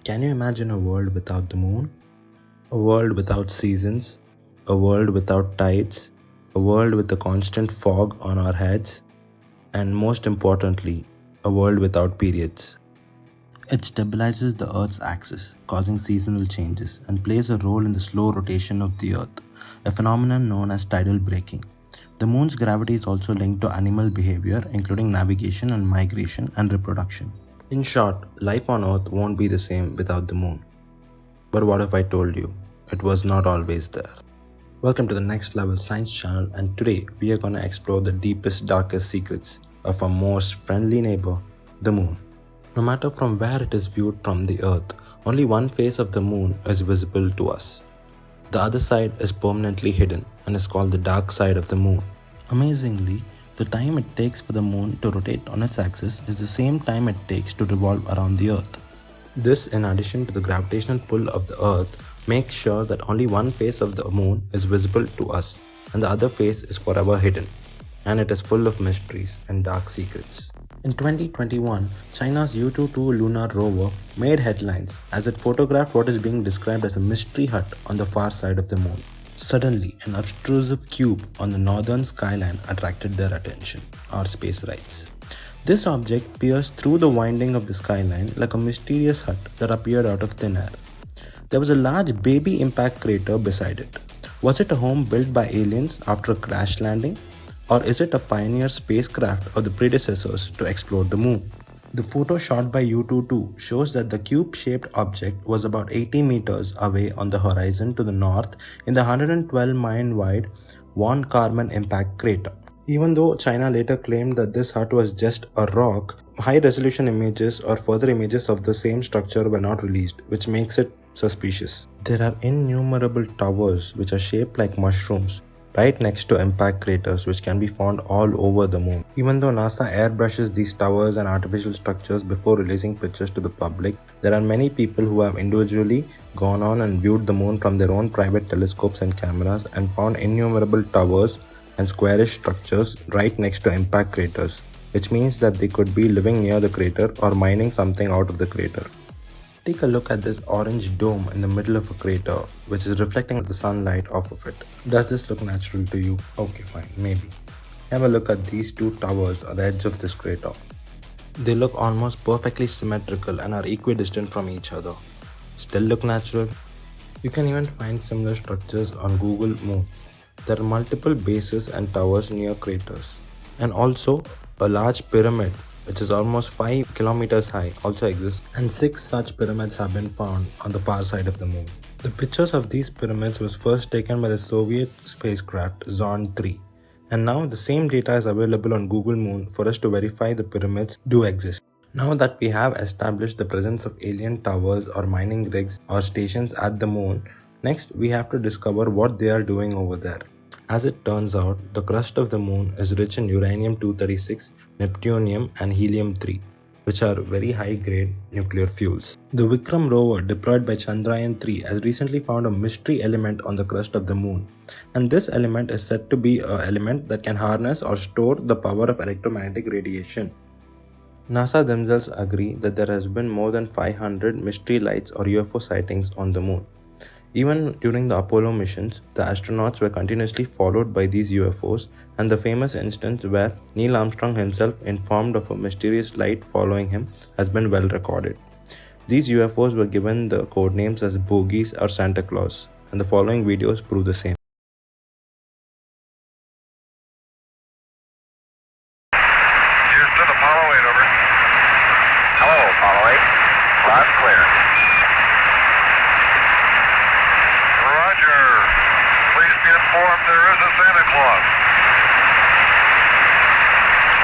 Can you imagine a world without the moon? A world without seasons? A world without tides? A world with a constant fog on our heads? And most importantly, a world without periods. It stabilizes the Earth's axis, causing seasonal changes, and plays a role in the slow rotation of the Earth, a phenomenon known as tidal braking. The moon's gravity is also linked to animal behavior, including navigation and migration and reproduction. In short, life on Earth won't be the same without the moon. But what if I told you it was not always there? Welcome to the Next Level Science channel, and today we are going to explore the deepest, darkest secrets of our most friendly neighbor, the moon. No matter from where it is viewed from the Earth, only one face of the moon is visible to us. The other side is permanently hidden and is called the dark side of the moon. Amazingly, the time it takes for the moon to rotate on its axis is the same time it takes to revolve around the Earth. This, in addition to the gravitational pull of the Earth, makes sure that only one face of the moon is visible to us and the other face is forever hidden. And it is full of mysteries and dark secrets. In 2021, China's U-22 lunar rover made headlines as it photographed what is being described as a mystery hut on the far side of the moon. Suddenly, an obtrusive cube on the northern skyline attracted their attention, our space rights. This object pierced through the winding of the skyline like a mysterious hut that appeared out of thin air. There was a large baby impact crater beside it. Was it a home built by aliens after a crash landing? Or is it a pioneer spacecraft of the predecessors to explore the moon? The photo shot by U-22 shows that the cube-shaped object was about 80 meters away on the horizon to the north in the 112-mile-wide Von Karman impact crater. Even though China later claimed that this hut was just a rock, high-resolution images or further images of the same structure were not released, which makes it suspicious. There are innumerable towers which are shaped like mushrooms right next to impact craters which can be found all over the moon. Even though NASA airbrushes these towers and artificial structures before releasing pictures to the public, there are many people who have individually gone on and viewed the moon from their own private telescopes and cameras and found innumerable towers and squarish structures right next to impact craters, which means that they could be living near the crater or mining something out of the crater. Take a look at this orange dome in the middle of a crater, which is reflecting the sunlight off of it. Does this look natural to you? Okay, fine, maybe. Have a look at these two towers at the edge of this crater. They look almost perfectly symmetrical and are equidistant from each other. Still look natural? You can even find similar structures on Google Moon. There are multiple bases and towers near craters. And also, a large pyramid, which is almost 5 kilometers high, also exists, and 6 such pyramids have been found on the far side of the moon. The pictures of these pyramids was first taken by the Soviet spacecraft Zond 3, and now the same data is available on Google Moon for us to verify the pyramids do exist. Now that we have established the presence of alien towers or mining rigs or stations at the moon, next we have to discover what they are doing over there. As it turns out, the crust of the moon is rich in uranium-236, neptunium and helium-3, which are very high-grade nuclear fuels. The Vikram rover deployed by Chandrayaan-3 has recently found a mystery element on the crust of the moon, and this element is said to be an element that can harness or store the power of electromagnetic radiation. NASA themselves agree that there has been more than 500 mystery lights or UFO sightings on the moon. Even during the Apollo missions, the astronauts were continuously followed by these UFOs, and the famous instance where Neil Armstrong himself informed of a mysterious light following him has been well recorded. These UFOs were given the code names as bogies or Santa Claus, and the following videos prove the same. Houston, Apollo 8, over. Hello, Apollo 8. Loud and clear. Roger. Please be informed there is a Santa Claus.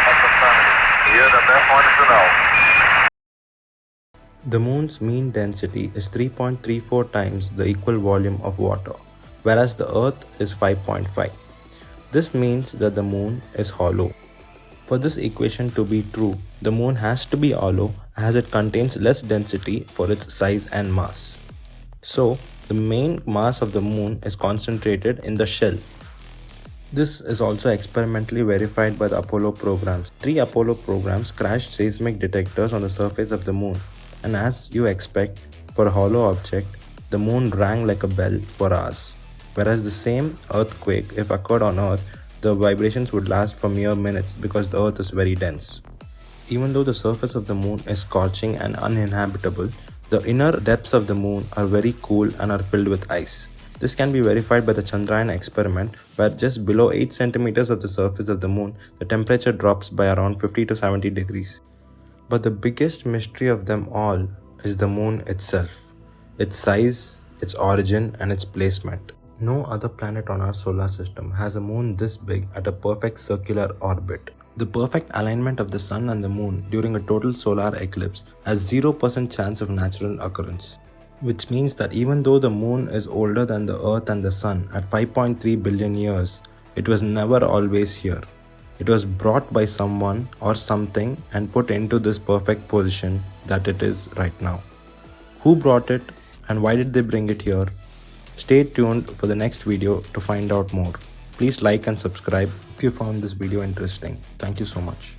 That's affirmative. You're the best ones to know. The moon's mean density is 3.34 times the equal volume of water, whereas the Earth is 5.5. This means that the moon is hollow. For this equation to be true, the moon has to be hollow as it contains less density for its size and mass. So, the main mass of the moon is concentrated in the shell. This is also experimentally verified by the Apollo programs. 3 Apollo programs crashed seismic detectors on the surface of the moon, and as you expect, For a hollow object, the moon rang like a bell for hours, whereas the same earthquake, if occurred on Earth, the vibrations would last for mere minutes because the Earth is very dense. Even though the surface of the moon is scorching and uninhabitable, the inner depths of the moon are very cool and are filled with ice. This can be verified by the Chandrayaan experiment, where just below 8 centimeters of the surface of the moon, the temperature drops by around 50 to 70 degrees. But the biggest mystery of them all is the moon itself, its size, its origin, and its placement. No other planet on our solar system has a moon this big at a perfect circular orbit. The perfect alignment of the sun and the moon during a total solar eclipse has 0% chance of natural occurrence. Which means that even though the moon is older than the earth and the sun at 5.3 billion years, it was never always here. It was brought by someone or something and put into this perfect position that it is right now. Who brought it and why did they bring it here? Stay tuned for the next video to find out more. Please like and subscribe if you found this video interesting. Thank you so much.